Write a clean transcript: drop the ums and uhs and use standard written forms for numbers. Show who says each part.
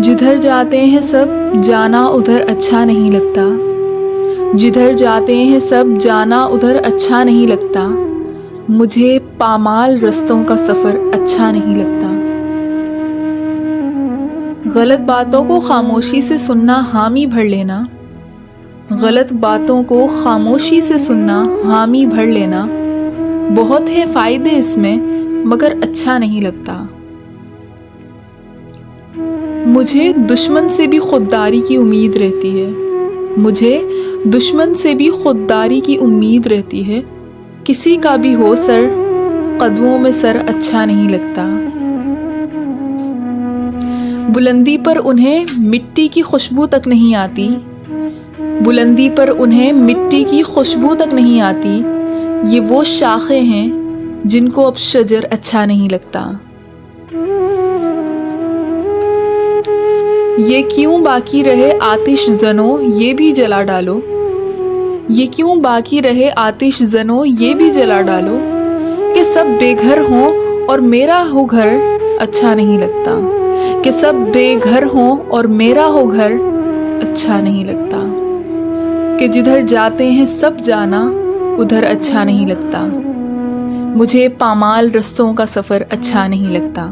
Speaker 1: जिधर जाते हैं सब जाना उधर अच्छा नहीं लगता, जिधर जाते हैं सब जाना उधर अच्छा नहीं लगता, मुझे पामाल रस्तों का सफ़र अच्छा नहीं लगता। गलत बातों को खामोशी से सुनना हामी भर लेना, गलत बातों को खामोशी से सुनना हामी भर लेना, बहुत है फ़ायदे इसमें मगर अच्छा नहीं लगता। मुझे दुश्मन से भी खुददारी की उम्मीद रहती है, मुझे दुश्मन से भी खुददारी की उम्मीद रहती है, किसी का भी हो सर कदमों में सर अच्छा नहीं लगता। बुलंदी पर उन्हें मिट्टी की खुशबू तक नहीं आती, बुलंदी पर उन्हें मिट्टी की खुशबू तक नहीं आती, ये वो शाखें हैं जिनको अब शजर अच्छा नहीं लगता। ये क्यों बाकी रहे आतिश ज़नो ये भी जला डालो, ये क्यों बाकी रहे आतिश ज़नो ये भी जला डालो, कि सब बेघर हों और मेरा हो घर अच्छा नहीं लगता, कि सब बेघर हों और मेरा हो घर अच्छा नहीं लगता, कि जिधर जाते हैं सब जाना उधर अच्छा नहीं लगता, मुझे पामाल रस्तों का सफ़र अच्छा नहीं लगता।